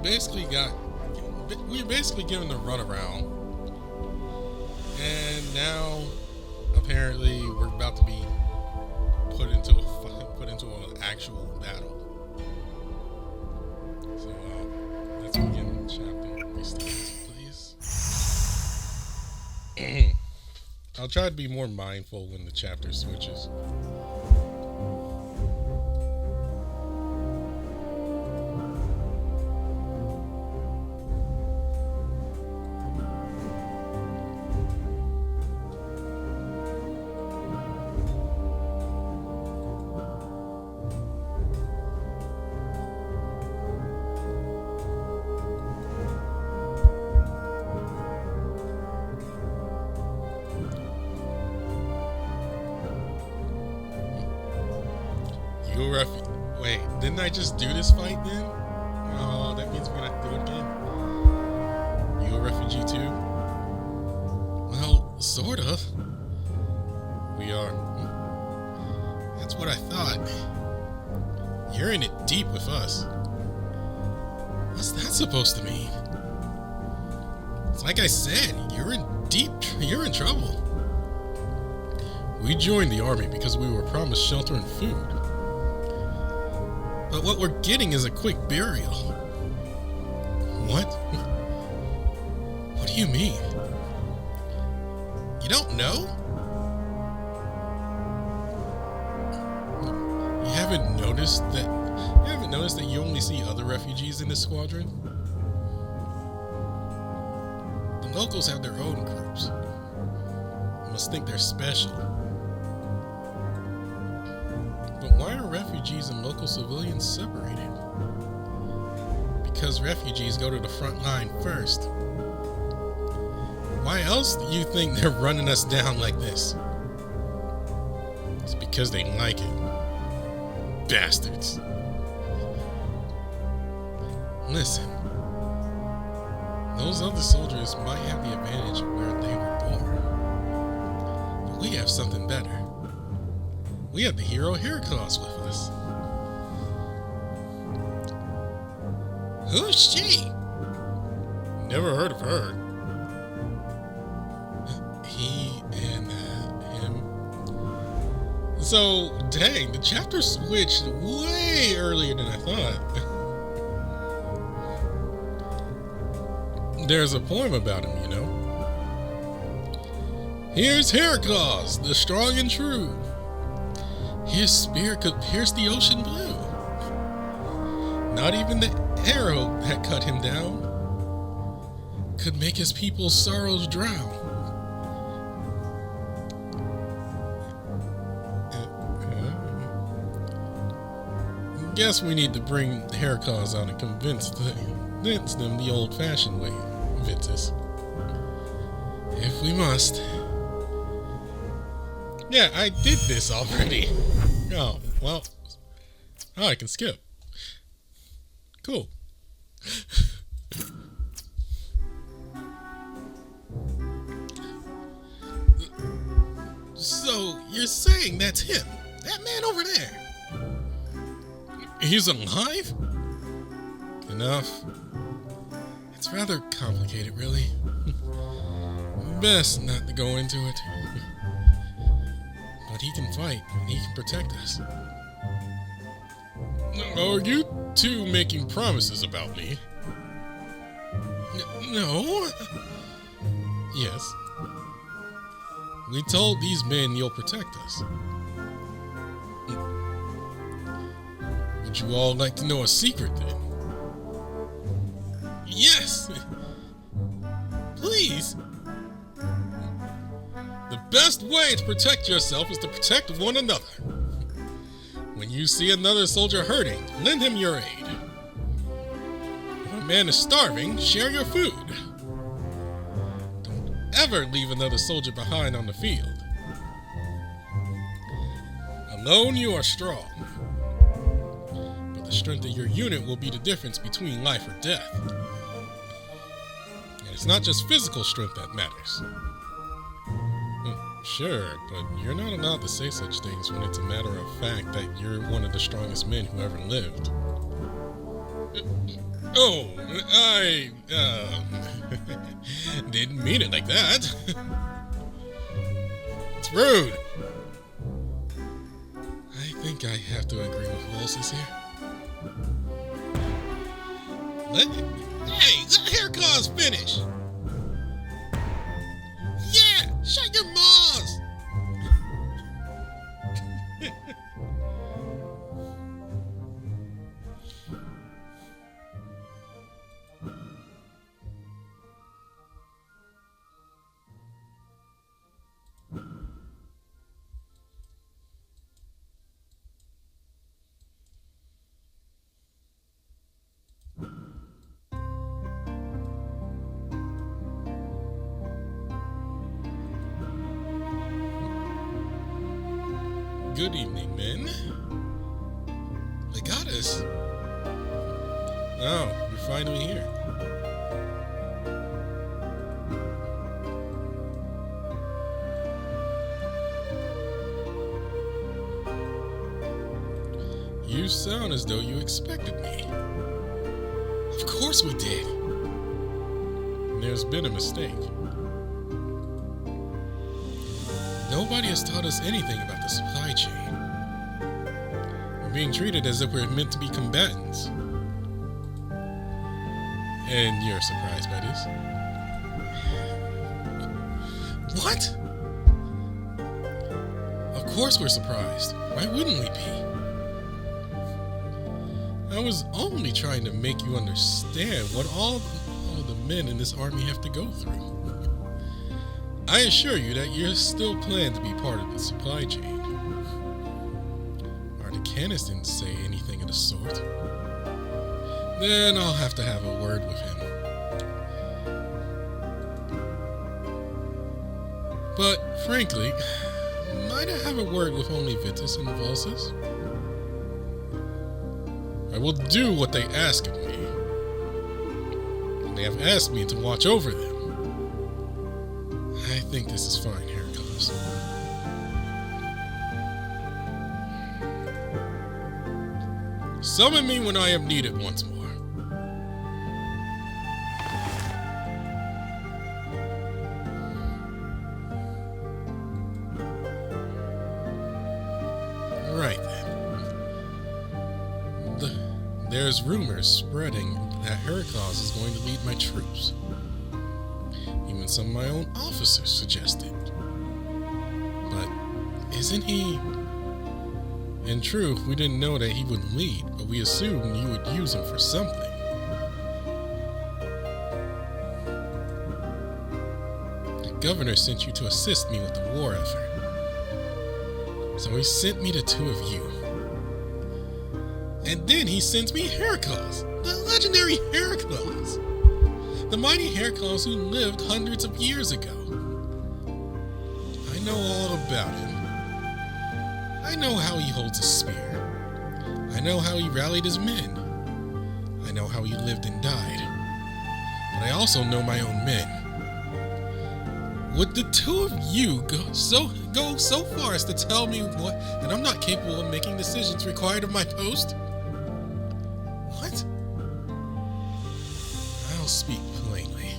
we're basically given the runaround, and now apparently we're about to be put into an actual battle. So let's begin the chapter. Please. I'll try to be more mindful when the chapter switches. Wait, didn't I just do this fight then? Oh, that means we're gonna have to do it again. You a refugee too? Well, sort of. We are. That's what I thought. You're in it deep with us. What's that supposed to mean? It's like I said, you're in trouble. We joined the army because we were promised shelter and food. But what we're getting is a quick burial. What? What do you mean? You don't know? You haven't noticed that you only see other refugees in this squadron? The locals have their own groups. You must think they're special. But why are refugees and local civilians separated? Because refugees go to the front line first. Why else do you think they're running us down like this? It's because they like it. Bastards. Listen. Those other soldiers might have the advantage of where they were born. But we have something better. We have the hero Herclaus with us. Who's she? Never heard of her. He and him. So, dang, the chapter switched way earlier than I thought. There's a poem about him, you know. Here's Herclaus, the strong and true. His spear could pierce the ocean blue. Not even the arrow that cut him down could make his people's sorrows drown. Guess we need to bring Herclaus out and convince them the old-fashioned way, Ventus. If we must. Yeah, I did this already. Oh, well. Oh, I can skip. Cool. So, you're saying that's him? That man over there? He's alive? Enough. It's rather complicated, really. Best not to go into it. But he can fight, and he can protect us. Are you two making promises about me? No. Yes. We told these men you'll protect us. Would you all like to know a secret then? Yes! Please! The best way to protect yourself is to protect one another. When you see another soldier hurting, lend him your aid. If a man is starving, share your food. Don't ever leave another soldier behind on the field. Alone you are strong, but the strength of your unit will be the difference between life or death. And it's not just physical strength that matters. Sure, but you're not allowed to say such things when it's a matter of fact that you're one of the strongest men who ever lived. Oh, I, didn't mean it like that. It's rude. I think I have to agree with Volsis here. Let Herclaus finish. Yeah, shut your maws. Good evening, men. Legatus? Oh, you're finally here. You sound as though you expected me. Of course we did. There's been a mistake. Nobody has taught us anything about the supply chain. We're being treated as if we're meant to be combatants. And you're surprised by this? What? Of course we're surprised. Why wouldn't we be? I was only trying to make you understand what all the men in this army have to go through. I assure you that you're still planned to be part of the supply chain. Articanus didn't say anything of the sort. Then I'll have to have a word with him. But, frankly, might I have a word with only Vitus and Volsis? I will do what they ask of me. And they have asked me to watch over them. I think this is fine, Herclaus. Summon me when I am needed once more. Right then. There's rumors spreading that Herclaus is going to lead my troops. Even some of my own officers suggested. But isn't he? In truth, we didn't know that he would lead, but we assumed you would use him for something. The governor sent you to assist me with the war effort. So he sent me the two of you. And then he sends me Herclaus, the legendary Herclaus. The mighty Herclaus who lived hundreds of years ago. I know all about him. I know how he holds a spear. I know how he rallied his men. I know how he lived and died. But I also know my own men. Would the two of you go so far as to tell me that I'm not capable of making decisions required of my post? What? I'll speak plainly.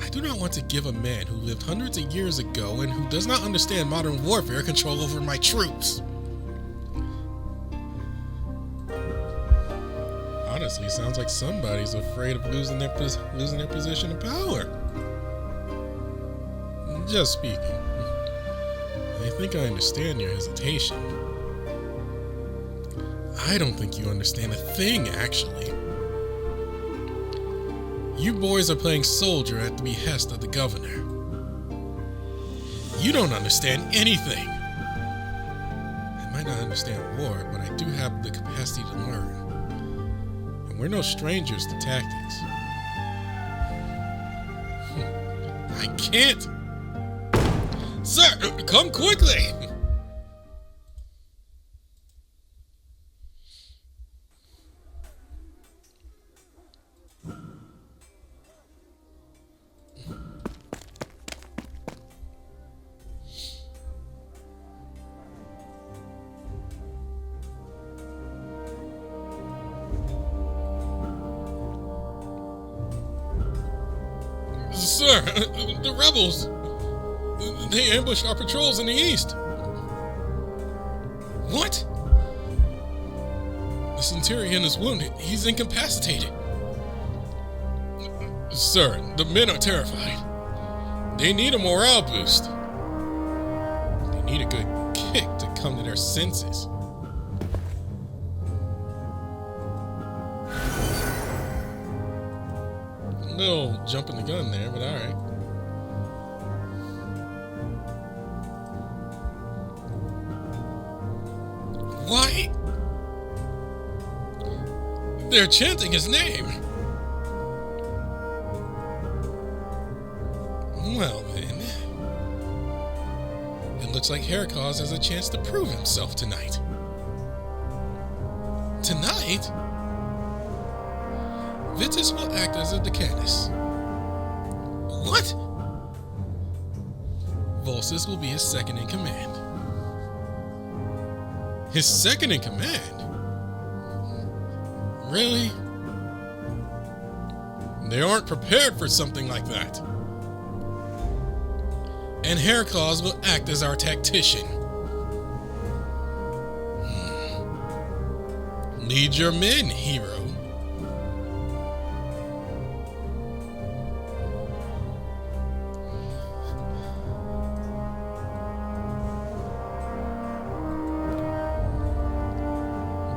I do not want to give a man who lived hundreds of years ago and who does not understand modern warfare control over my troops. Honestly, sounds like somebody's afraid of losing their position of power. Just speaking. I think I understand your hesitation. I don't think you understand a thing, actually. You boys are playing soldier at the behest of the governor. You don't understand anything. I might not understand war, but I do have the capacity to learn. And we're no strangers to tactics. I can't. Sir, come quickly! Sir, the rebels! They ambushed our patrols in the east! What? The Centurion is wounded. He's incapacitated. Sir, the men are terrified. They need a morale boost. They need a good kick to come to their senses. A little jumping the gun there, but alright. Why? They're chanting his name. Well then, it looks like Herclaus has a chance to prove himself tonight. Tonight? Vitus will act as a Legatus. What? Volsus will be his second in command. His second in command? Really? They aren't prepared for something like that. And Herclaus will act as our tactician. Lead your men, hero.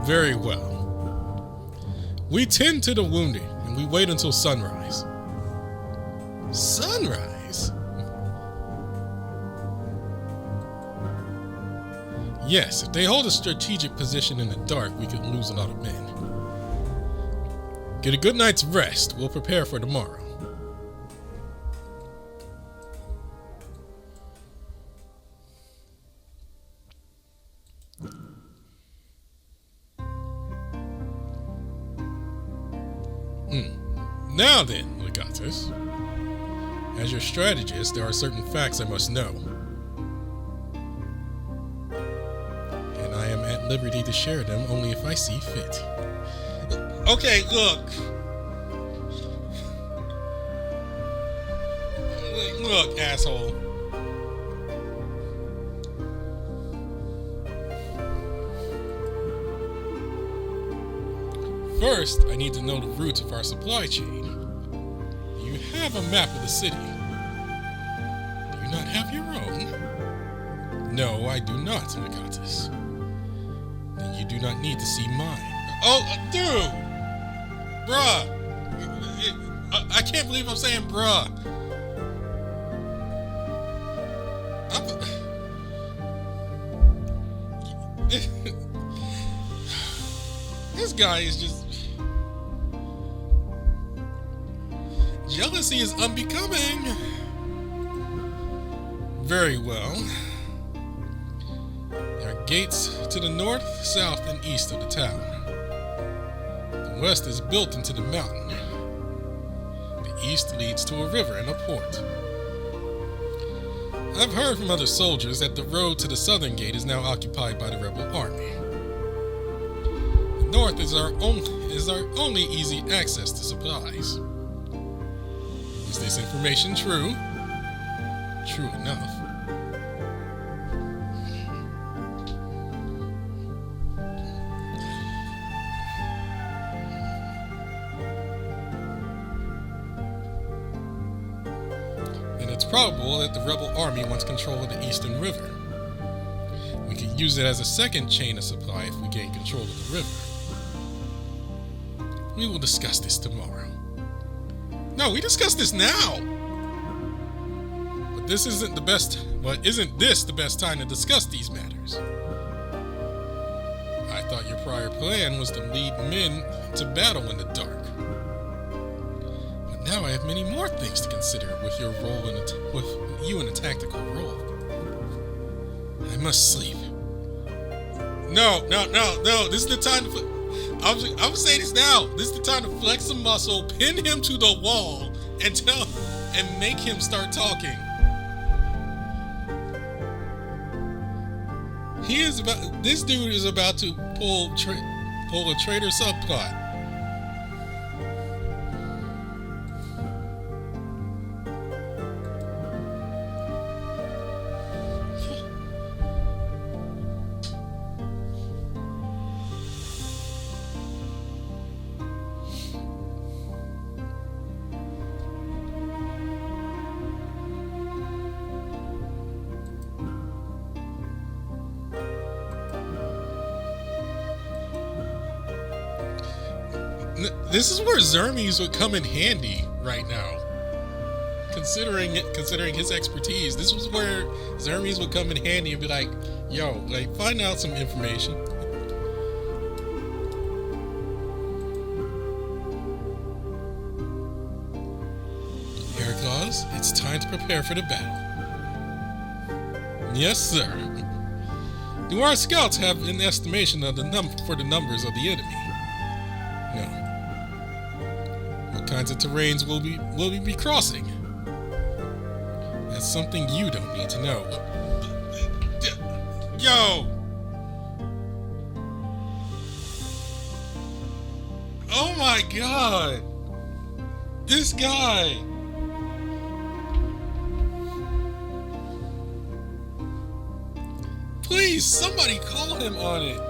Very well. We tend to the wounded, and we wait until sunrise. Sunrise? Yes, if they hold a strategic position in the dark, we could lose a lot of men. Get a good night's rest. We'll prepare for tomorrow. Now then, Legatus. As your strategist, there are certain facts I must know. And I am at liberty to share them only if I see fit. Okay, look. Look, asshole. First, I need to know the routes of our supply chain. You have a map of the city. Do you not have your own? No, I do not, Legatus. Then you do not need to see mine. Oh, dude! Bruh! I can't believe I'm saying bruh. This guy is just... Jealousy is unbecoming. Very well. There are gates to the north, south, and east of the town. The west is built into the mountain. The east leads to a river and a port. I've heard from other soldiers that the road to the southern gate is now occupied by the rebel army. The north is our only easy access to supplies. Is this information true? True enough. And it's probable that the rebel army wants control of the eastern river. We could use it as a second chain of supply if we gain control of the river. We will discuss this tomorrow. No, we discuss this now. But this isn't the best. But isn't this the best time to discuss these matters? I thought your prior plan was to lead men to battle in the dark. But now I have many more things to consider with your role with you in a tactical role. I must sleep. No. This is the time to. I'm gonna say this now. This is the time to flex some muscle, pin him to the wall, and make him start talking. This dude is about to pull a traitor subplot. This is where Xermes would come in handy right now. Considering his expertise, this was where Xermes would come in handy and be like, yo, like, find out some information. Herclaus, it's time to prepare for the battle. Yes, sir. Do our scouts have an estimation of the numbers of the enemy? No. What kinds of terrains will we be crossing? That's something you don't need to know. Yo! Oh my god! This guy! Please, somebody call him on it.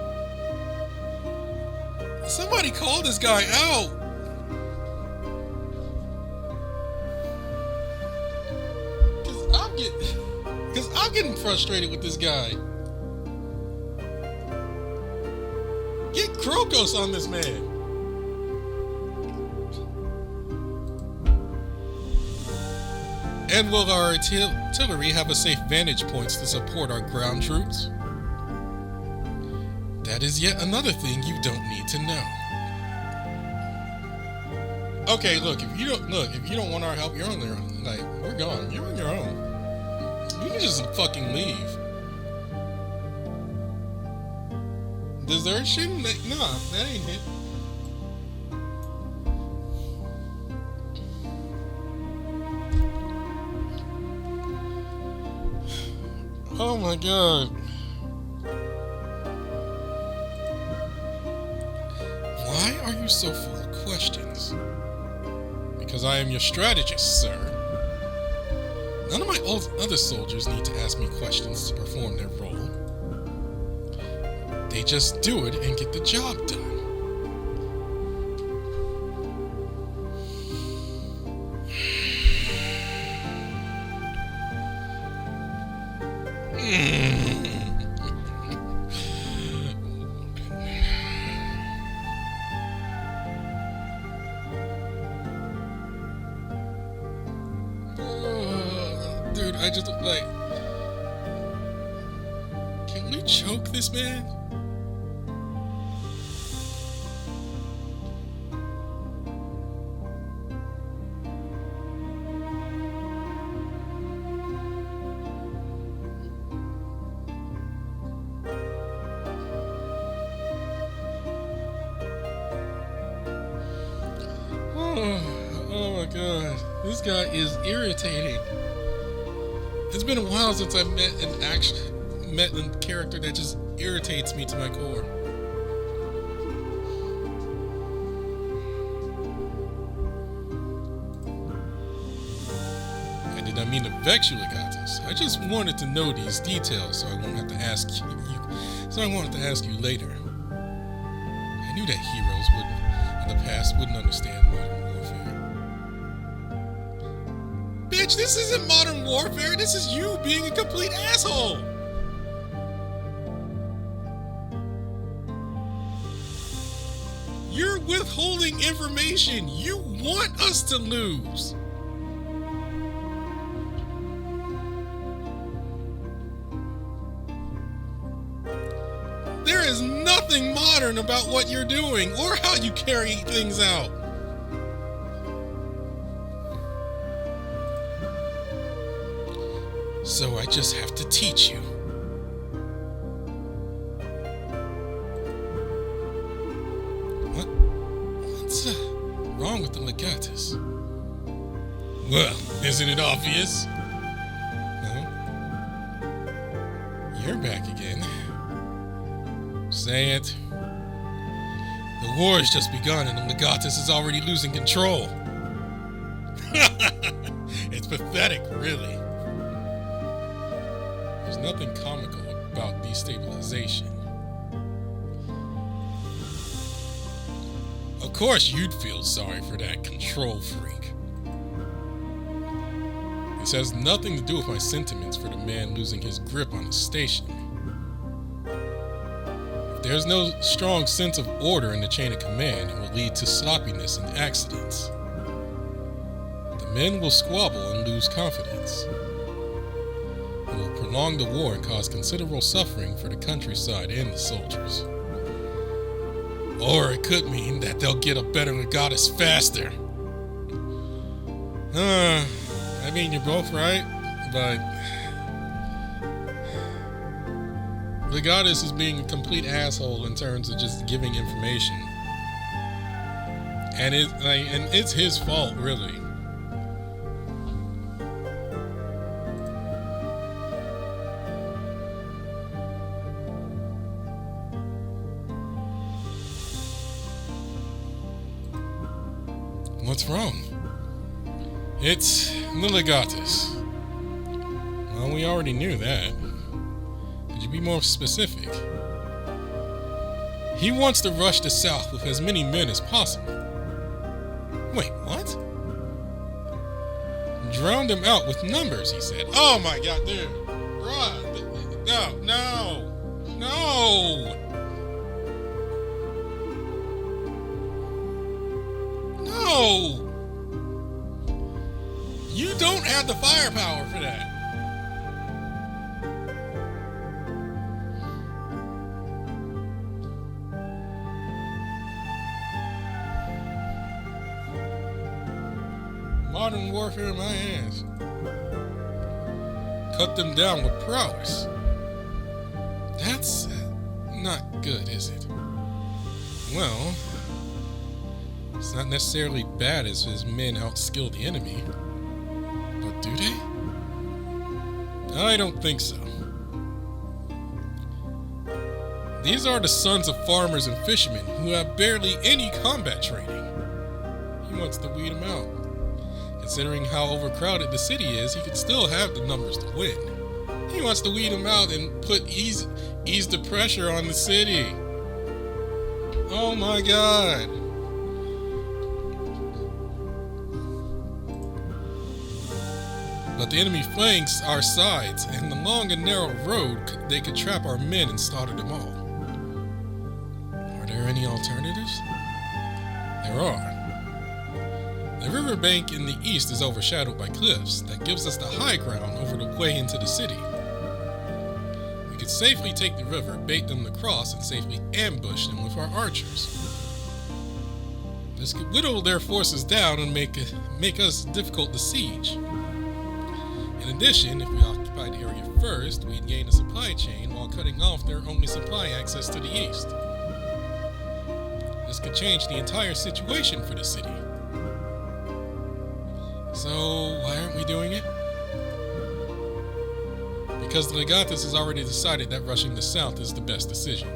Somebody call this guy out. Because I'm getting frustrated with this guy. Get Krokos on this man. And will our artillery have a safe vantage points to support our ground troops? That is yet another thing you don't need to know. Okay, look, if you don't want our help, you're on your own. Like, we're gone. You're on your own. We can just fucking leave. Desertion? Nah, that ain't it. Oh my god. Why are you so full of questions? Because I am your strategist, sir. None of my other soldiers need to ask me questions to perform their role. They just do it and get the job done. Dude, I just, like... Can we choke this man? Oh my god, this guy is irritating. It's been a while since I met a character that just irritates me to my core. I did not mean to vex you, Legatus. I just wanted to know these details so I won't have to ask you. So I wanted to ask you later. I knew that heroes in the past wouldn't understand modern warfare. Bitch, this isn't modern warfare. This is you being a complete asshole. You're withholding information. You want us to lose. There is nothing modern about what you're doing or how you carry things out. So I just have to teach you. What's wrong with the Legatus? Well, isn't it obvious? Huh? You're back again. Say it. The war has just begun and the Legatus is already losing control. It's pathetic, really. There's nothing comical about destabilization. Of course you'd feel sorry for that control freak. This has nothing to do with my sentiments for the man losing his grip on the station. If There's no strong sense of order in the chain of command and will lead to sloppiness and accidents. The men will squabble and lose confidence. It will prolong the war and cause considerable suffering for the countryside and the soldiers. Or it could mean that they'll get a better Legatus faster. I mean, you're both right, but Legatus is being a complete asshole in terms of just giving information. And it's his fault, really. What's wrong? It's the Legatus. Well, we already knew that. Could you be more specific? He wants to rush the south with as many men as possible. Wait, what? Drown them out with numbers, he said. Oh my god, dude. Bruh. No. No! You don't have the firepower for that. Modern warfare in my hands. Cut them down with prowess. That's not good, is it? Well, it's not necessarily bad as his men outskill the enemy. But do they? I don't think so. These are the sons of farmers and fishermen who have barely any combat training. He wants to weed them out. Considering how overcrowded the city is, he could still have the numbers to win. He wants to weed them out and ease the pressure on the city. Oh my god. But the enemy flanks our sides, and the long and narrow road, they could trap our men and slaughter them all. Are there any alternatives? There are. The riverbank in the east is overshadowed by cliffs that gives us the high ground over the way into the city. We could safely take the river, bait them to cross, and safely ambush them with our archers. This could whittle their forces down and make us difficult to siege. In addition, if we occupied the area first, we'd gain a supply chain while cutting off their only supply access to the east. This could change the entire situation for the city. So, why aren't we doing it? Because the Legatus has already decided that rushing the south is the best decision.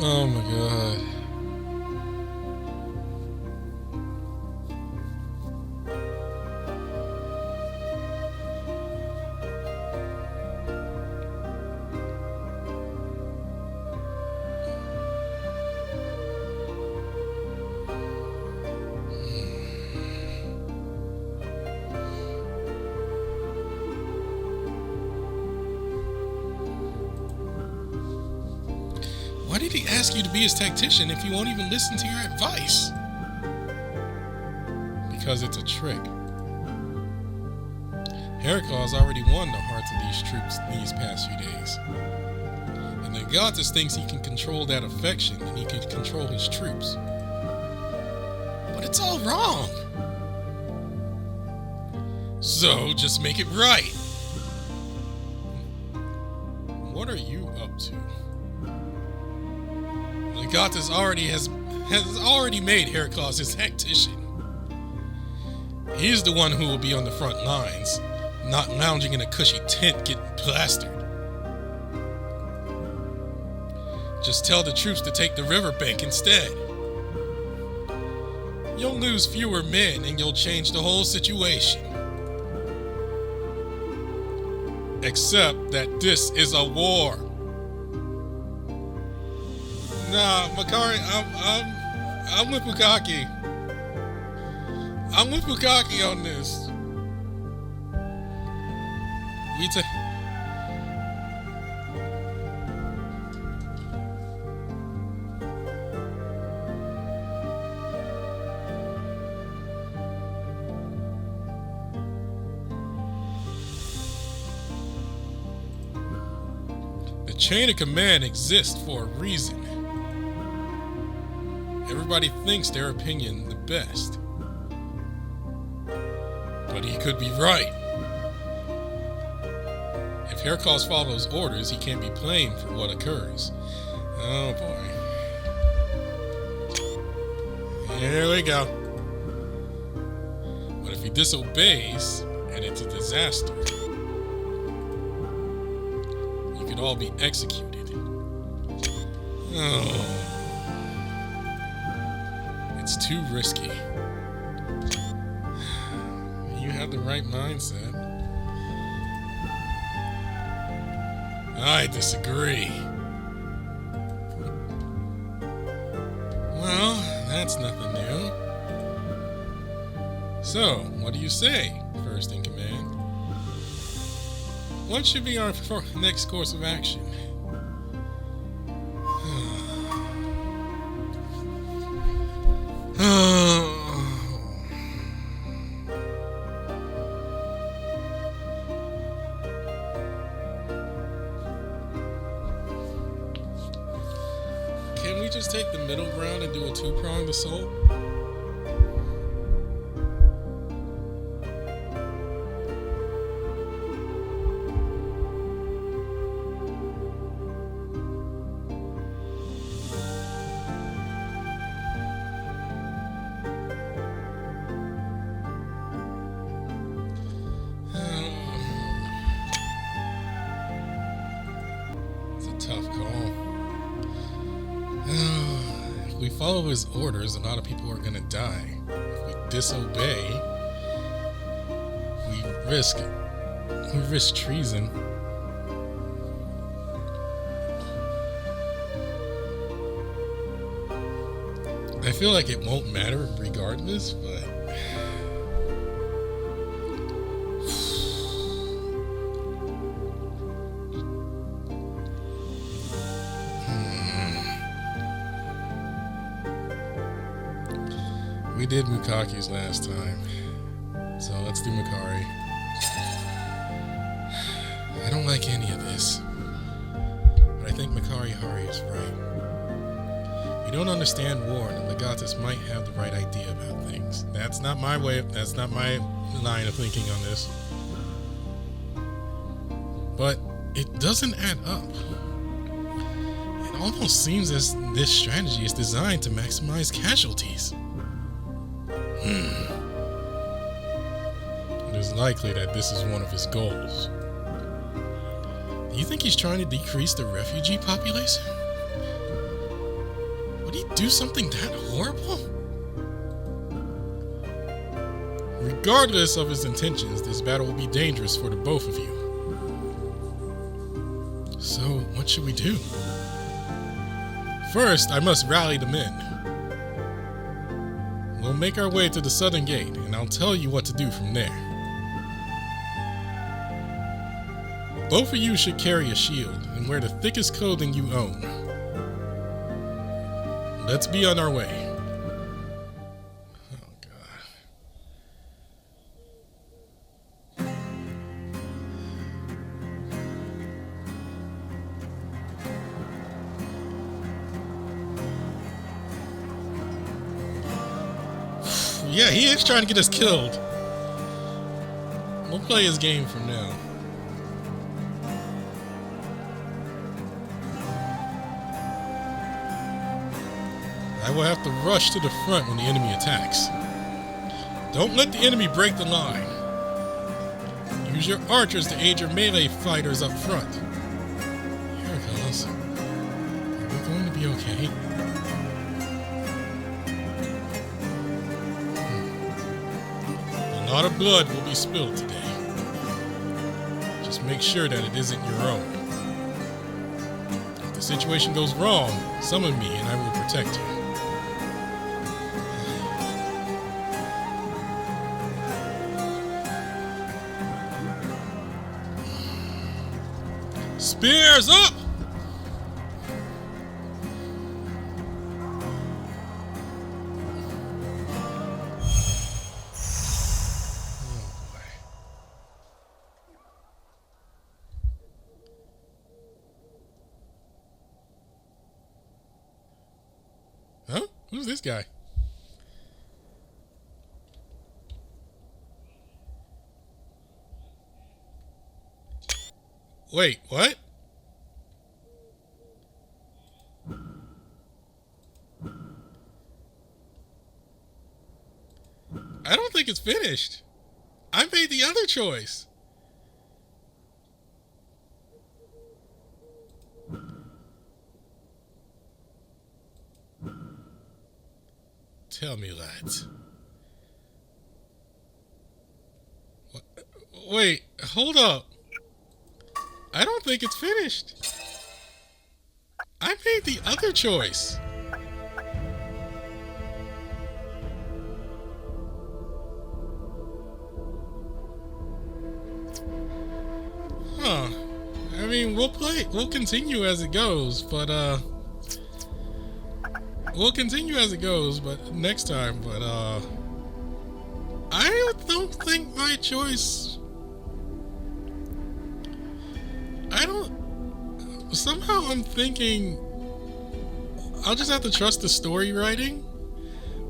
Oh my god. Why did he ask you to be his tactician if you won't even listen to your advice? Because it's a trick. Herclaus already won the hearts of these troops these past few days. And the Legatus thinks he can control that affection and he can control his troops. But it's all wrong. So just make it right. What are you up to? Legatus has already made Herclaus his tactician. He's the one who will be on the front lines, not lounging in a cushy tent getting plastered. Just tell the troops to take the riverbank instead. You'll lose fewer men and you'll change the whole situation. Except that this is a war. Nah, Makari, I'm with Bukaki. I'm with Bukaki on this. The chain of command exists for a reason. Everybody thinks their opinion the best. But he could be right. If Herclaus follows orders, he can't be blamed for what occurs. Oh boy. Here we go. But if he disobeys, and it's a disaster, you could all be executed. Oh. It's too risky. You have the right mindset. I disagree. Well, that's nothing new. So, what do you say, first in command? What should be our next course of action? Can we just take the middle ground and do a two-pronged assault? Tough call. If we follow his orders, a lot of people are gonna die. If we disobey, we risk treason. I feel like it won't matter regardless, but we did Mukaki's last time, so let's do Makari. I don't like any of this, but I think Makari-Hari is right. We don't understand war, and the Legatus might have the right idea about things. That's not my line of thinking on this. But it doesn't add up. It almost seems as this strategy is designed to maximize casualties. It is likely that this is one of his goals. Do you think he's trying to decrease the refugee population? Would he do something that horrible? Regardless of his intentions, this battle will be dangerous for the both of you. So, what should we do? First, I must rally the men. We'll make our way to the southern gate, and I'll tell you what to do from there. Both of you should carry a shield and wear the thickest clothing you own. Let's be on our way. Oh, God. Yeah, he is trying to get us killed. We'll play his game from now. I will have to rush to the front when the enemy attacks. Don't let the enemy break the line. Use your archers to aid your melee fighters up front. Herclaus, are we going to be okay? A lot of blood will be spilled today. Just make sure that it isn't your own. If the situation goes wrong, summon me and I will protect you. Spears up! Huh? Who's this guy? Wait, what? I don't think it's finished. I made the other choice. Tell me, lads. What? Wait, hold up. I don't think it's finished. I made the other choice. Huh. I mean, we'll continue as it goes, but next time, but I don't think my choice, somehow I'm thinking I'll just have to trust the story writing,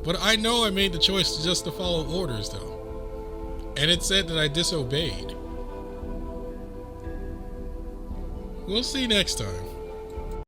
but I know I made the choice just to follow orders though, and it said that I disobeyed. We'll see next time.